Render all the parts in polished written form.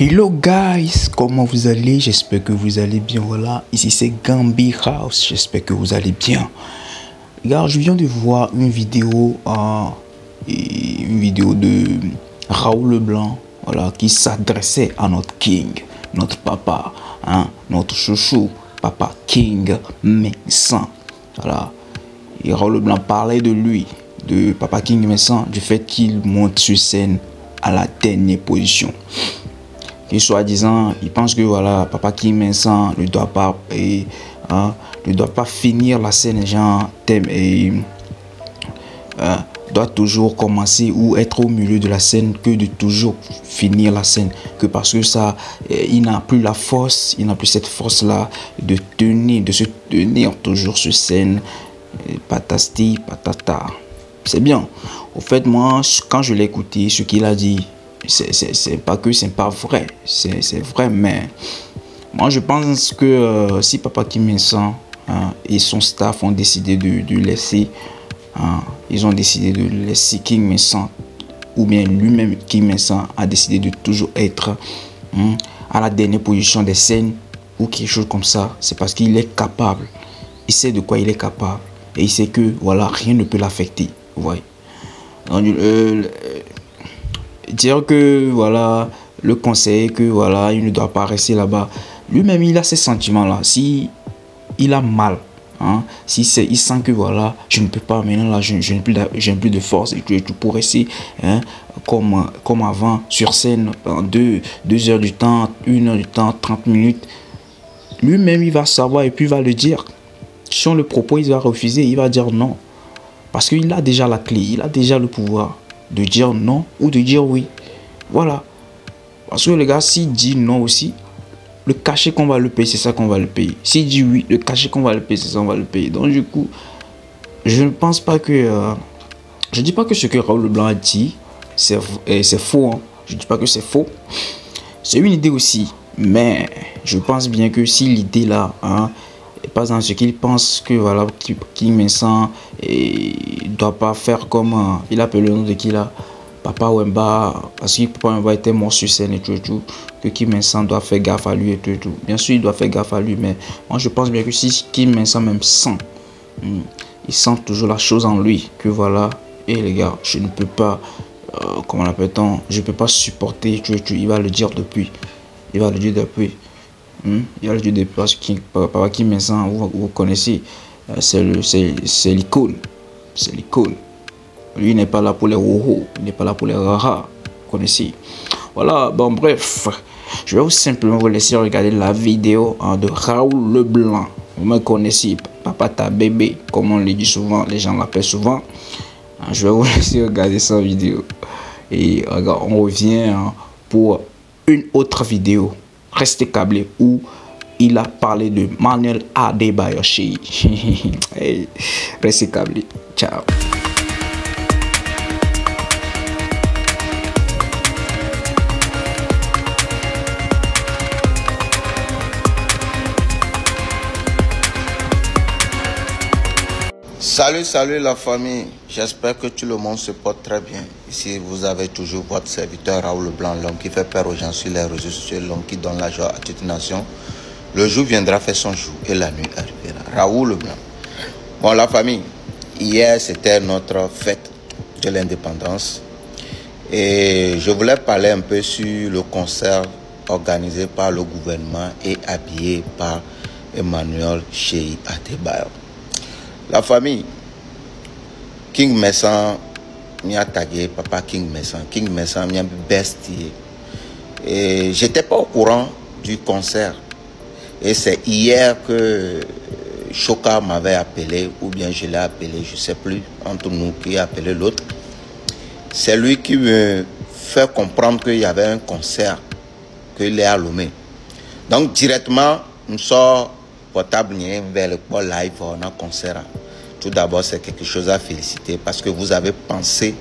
Hello guys, comment vous allez? J'espère que vous allez bien. Voilà, ici c'est Gambi House. J'espère que vous allez bien. Regarde, je viens de voir une vidéo de Raoul Leblanc, voilà, qui s'adressait à notre King, notre papa, notre chouchou, papa King Vincent. Voilà. Et Raoul Leblanc parlait de lui, de papa King Vincent, du fait qu'il monte sur scène à la dernière position. Et soi-disant, il pense que voilà, papa King Vincent ne doit pas finir la scène, genre doit toujours commencer ou être au milieu de la scène que de toujours finir la scène, que parce que ça, il n'a plus la force, il n'a plus cette force là de se tenir toujours sur scène, patasti patata. C'est bien. Au fait, moi, quand je l'ai écouté, ce qu'il a dit, c'est pas que c'est pas vrai, c'est vrai, mais moi je pense que si papa King Vincent et son staff ont décidé de laisser, ils ont décidé de laisser King Vincent, ou bien lui-même King Vincent a décidé de toujours être à la dernière position des scènes ou quelque chose comme ça, c'est parce qu'il est capable, il sait de quoi il est capable et il sait que voilà, rien ne peut l'affecter. Vous voyez. Dire que voilà, le conseil que voilà, il ne doit pas rester là-bas, lui-même il a ces sentiments là. Si il a mal, si il sent que voilà, je ne peux pas maintenant là, je n'ai plus de force et tout pour rester comme avant sur scène pendant 2 heures du temps, 1 heure du temps, 30 minutes, lui-même il va savoir et puis il va le dire. Si on le propose, il va refuser, il va dire non, parce qu'il a déjà la clé, il a déjà le pouvoir de dire non ou de dire oui. Voilà. Parce que les gars, s'il dit non aussi, le cachet qu'on va le payer, c'est ça qu'on va le payer. S'il dit oui, le cachet qu'on va le payer, c'est ça qu'on va le payer. Donc du coup, je ne pense pas que... je ne dis pas que ce que Raoul Leblanc a dit, c'est faux. Je ne dis pas que c'est faux. C'est une idée aussi. Mais je pense bien que si l'idée là, pas dans ce qu'il pense que voilà, King Vincent ne doit pas faire comme il appelle le nom de qui là, Papa Wemba, parce que Papa Wemba était mort sur scène et tout, que King Vincent doit faire gaffe à lui et tout. Bien sûr, il doit faire gaffe à lui, mais moi je pense bien que si King Vincent même sent, il sent toujours la chose en lui, que voilà, et les gars, je ne peux pas, comment l'appelle-t-on, je ne peux pas supporter, il va le dire depuis, il va le dire depuis. Il y a le dieu des places Papa King Vincent, vous connaissez, c'est l'icône, c'est l'icône. Lui n'est pas là pour les roho, il n'est pas là pour les raha, vous connaissez. Voilà, bon bref, je vais simplement vous laisser regarder la vidéo de Raoul Leblanc. Vous me connaissez, papa ta bébé, comme on le dit souvent, les gens l'appellent souvent. Je vais vous laisser regarder cette vidéo et regarde, on revient pour une autre vidéo. Restez câblés où il a parlé de Manuel Adebayor. Hey, restez câblés. Ciao. Salut la famille, j'espère que tout le monde se porte très bien. Ici vous avez toujours votre serviteur Raoul Leblanc, l'homme qui fait peur aux gens sur les réseaux sociaux, l'homme qui donne la joie à toute nation. Le jour viendra faire son jour et la nuit arrivera. Raoul Leblanc. Bon la famille, hier c'était notre fête de l'indépendance et je voulais parler un peu sur le concert organisé par le gouvernement et habillé par Emmanuel Shei Adebayor. La famille, King Vincent m'a tagué, papa King Vincent m'a bestie. Et j'étais pas au courant du concert. Et c'est hier que Choka m'avait appelé, ou bien je l'ai appelé, je sais plus, entre nous qui a appelé l'autre. C'est lui qui me fait comprendre qu'il y avait un concert, qu'il est à Lomé. Donc directement, nous sommes portable vers le pôle live, on a concert. Tout d'abord, c'est quelque chose à féliciter parce que vous avez pensé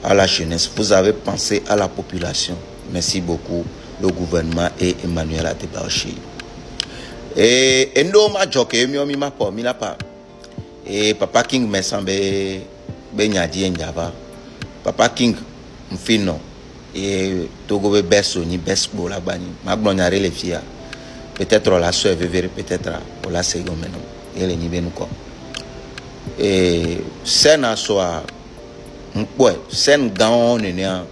à la jeunesse, vous avez pensé à la population. Merci beaucoup, le gouvernement et Emmanuel Adebayor. Et nous, ma joke, et papa King Vincent be nyadi njava. Papa King mfino et Togo be beso ni besbo la bani magbonyare les filles peut-être la soeur veut peut-être la segon maintenant et les nibenu quoi et sena soa mpoe sen gan nenia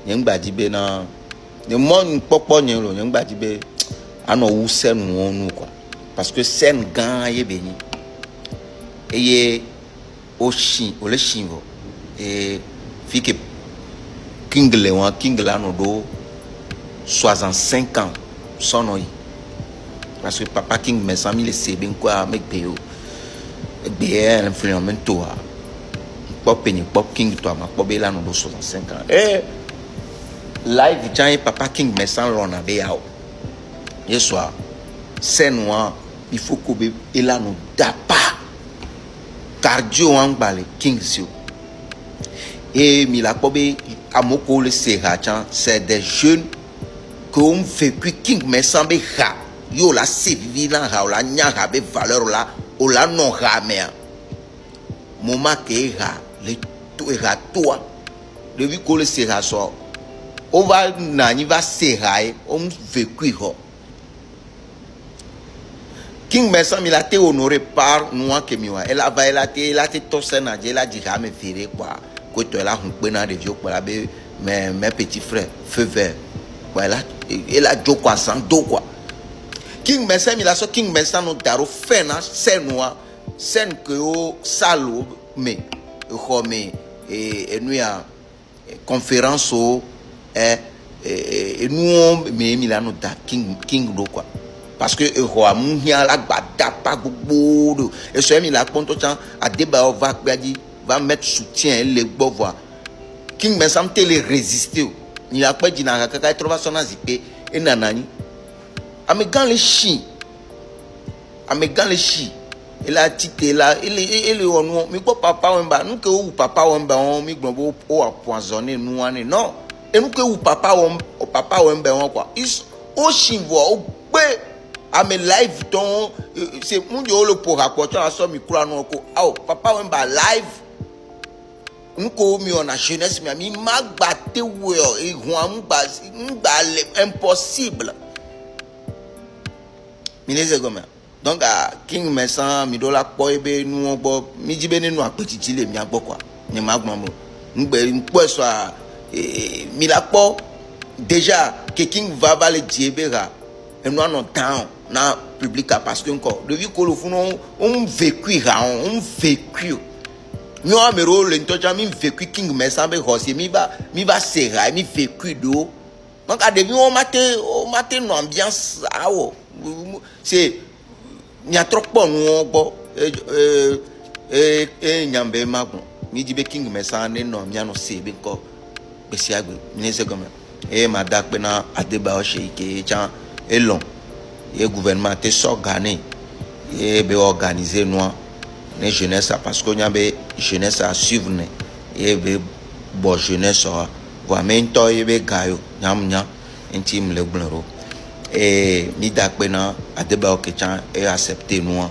nyengba dibe na ne mon popo nyelo nyengba dibe ano wu sen wonu quoi parce que sen gan ye beni et oshi ole shingo et fike king la no do 65 ans sono yi parce que papa king me 100 000 c'est quoi mec beo bien influencer pop penny pop king toi ma pop la no do 65 ans et live giant papa king me 100 lona be yao yesoa senwa il faut que be ela no dapa cardio angbale king sio et mila pobe amoko le serachan c'est des jeunes qu'on fait que king me semble ha yo la sevi na ha la nya ha be valeur la o la non ha mais moment que ha le to ha toi depuis que le seraso on va na ni va serai on vécu ho king me semble il a été honoré par nous que miwa elle a été tosena je la dit jamais viré quoi que là on peut na de vieux pour la mes petits frères feu vert voilà et la jo quoi sans do quoi king mesa mi la so king mesa no daro fena senwa sen que o salo mais comme et nous a conférence au et nous mais mi la no da king do quoi parce que roi muhia la gbada pas gbogbo et so mi la ponto chan a débat va mettre soutien les beaux voir king me semble les résister il a pas dit na kaka trouva son azipé et nanani amegan les chi il a tité là il on mi ko papa wemba nous que ou papa wemba on mi gbon o empoisonner nous ane non et nous que ou papa wemba on quoi ils au chimvo au pe à mes live ton c'est mon yo le pour rapporter à son micro non ko ah papa wemba live nko mi on a jeunesse mi magbaté wo e huam bas impossible mi les comme donc king mesan mi do la po ebe nu ogbo mi jibe ninu apetiti le mi agbo kwa ni magbon mo ngbe npo so mi la po déjà que king va le diebera et nous en temps na public parce que encore depuis que le fond on vécu nous avons le temps mi vécu king mais ça me rossi mi va serrer mi vécu do donc à début on maté une ambiance c'est il y a trop bon nous nyambe magon mi dit king mais ça non mi no c'est bien ko besiagbe ni c'est comme et madak bena adeba o sheike chan elon et gouvernement te s'organiser et be organiser nous les jeunesse parce qu'on y a be jeunesse à suivre et be bon jeunesse va mento et be gayo nyam intime le blero et mi dak bena adeba o chan et accepter nous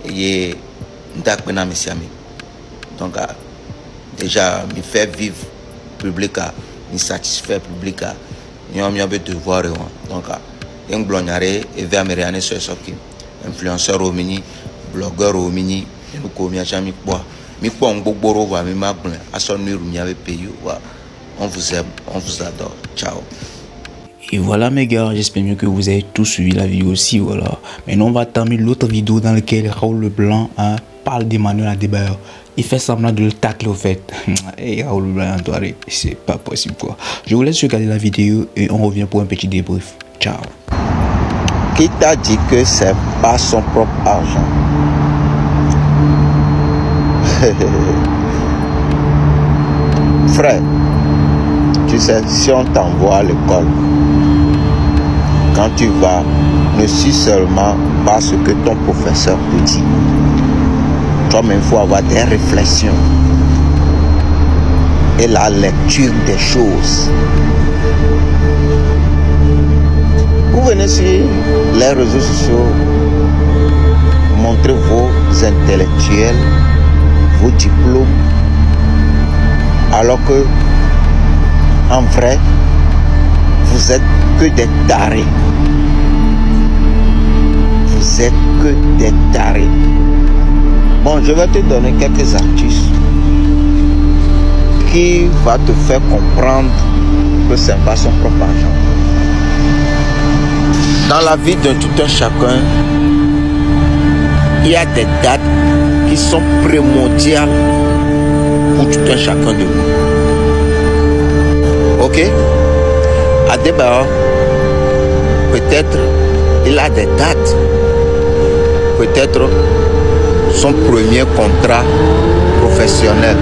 et dak bena mesiami donc déjà mi fait vivre public mi satisfait public ni on be devoir donc un blognare et vers américain sur soki influenceur au mini blogueur au mini nous commis jamais quoi mi quoi on gboro va mi magbon a son mur mi avec pays on vous aime on vous adore ciao. Et voilà mes gars, j'espère bien que vous avez tous suivi la vidéo aussi, voilà. Maintenant on va terminer l'autre vidéo dans laquelle Raoul Leblanc parle d'Emmanuel Adebayor. Il fait semblant de le tacler au fait. Et Raoul Leblanc, c'est pas possible quoi. Je vous laisse regarder la vidéo et on revient pour un petit débrief. Ciao. Qui t'a dit que c'est pas son propre argent? Frère, tu sais, si on t'envoie à l'école, quand tu vas, ne suis seulement pas ce que ton professeur te dit. Toi-même, il faut avoir des réflexions et la lecture des choses. Vous venez sur les réseaux sociaux, montrer vos intellectuels, vos diplômes, alors que, en vrai, vous êtes que des tarés. Vous êtes que des tarés. Bon, je vais te donner quelques artistes qui va te faire comprendre que c'est pas son propre argent. Dans la vie de tout un chacun, il y a des dates qui sont primordiales pour tout un chacun de nous. Ok? Adebayor, peut-être il a des dates. Peut-être son premier contrat professionnel,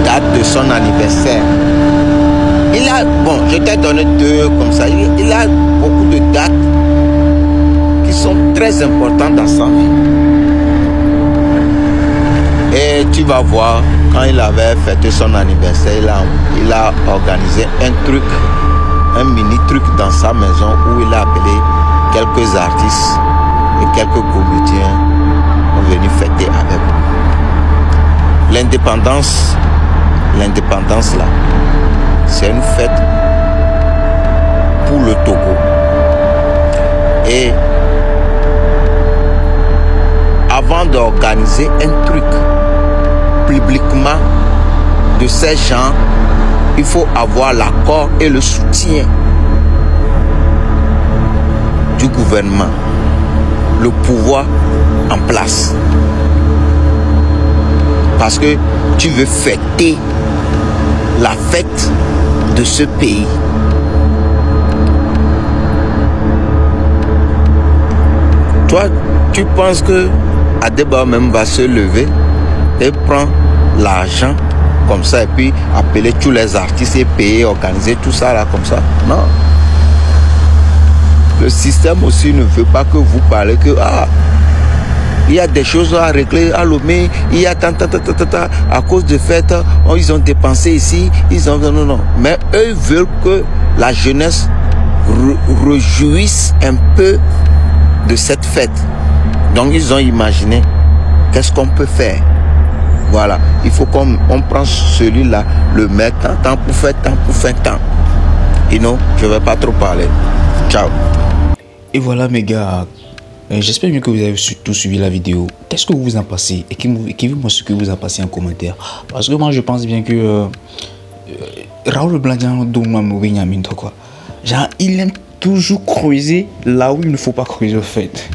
date de son anniversaire. Il a, bon, je t'ai donné deux comme ça, il a beaucoup de dates qui sont très importantes dans sa vie. Et tu vas voir, quand il avait fêté son anniversaire, il a organisé un truc, un mini truc dans sa maison où il a appelé quelques artistes et quelques comédiens sont venus fêter avec lui. L'indépendance là, c'est une fête pour le Togo. Et avant d'organiser un truc publiquement de ces gens, il faut avoir l'accord et le soutien du gouvernement, le pouvoir en place. Parce que tu veux fêter la fête de ce pays. Toi, tu penses que Adebayor même va se lever et prendre l'argent comme ça et puis appeler tous les artistes et payer, organiser tout ça là comme ça? Non. Le système aussi ne veut pas que vous parlez que il y a des choses à régler à Lomé, il y a à cause de fêtes, ils ont dépensé ici, ils ont non. Mais eux veulent que la jeunesse réjouisse un peu de cette fête. Donc ils ont imaginé qu'est-ce qu'on peut faire. Voilà, il faut qu'on prend celui-là, le met tant pour faire tant. Et non, je ne vais pas trop parler. Ciao. Et voilà mes gars, j'espère bien que vous avez tout suivi la vidéo. Qu'est-ce que vous en pensez? Écrivez-moi ce que vous en pensez en commentaire. Parce que moi je pense bien que Raoul Blanc, quoi. Genre, il aime toujours creuser là où il ne faut pas creuser au fait.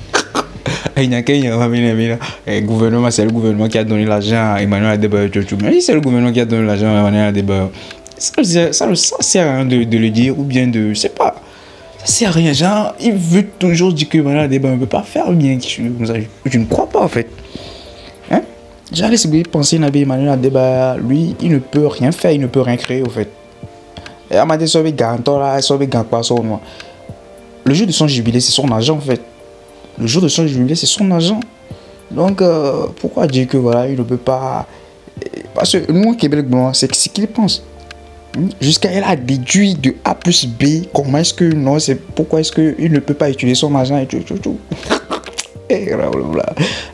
Le gouvernement, c'est le gouvernement qui a donné l'argent à Emmanuel Adebayor. Mais si c'est le gouvernement qui a donné l'argent à Emmanuel Adebayor, ça ne sert à rien de le dire ou bien de... Je sais pas. Ça sert à rien. Genre, il veut toujours dire que Emmanuel Adebayor ne peut pas faire bien. Je ne crois pas en fait. Hein? Genre, laissez-moi penser à Emmanuel Adebayor. Lui, il ne peut rien faire, il ne peut rien créer en fait. Et à ma dit, le jour de son jubilé, c'est son argent en fait. Le jour de son jubilé, c'est son argent. Donc, pourquoi dire que voilà, il ne peut pas... Parce que nous, au Québec, c'est ce qu'il pense. Jusqu'à elle a déduit de A plus B. Comment est-ce que... Non, c'est pourquoi est-ce qu'il ne peut pas utiliser son argent et tout.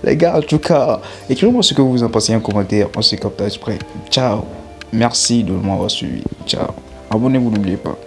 Les gars, en tout cas, écrivez-moi ce que vous en pensez en commentaire. On se capte après. Ciao. Merci de m'avoir suivi. Ciao. Abonnez-vous, n'oubliez pas.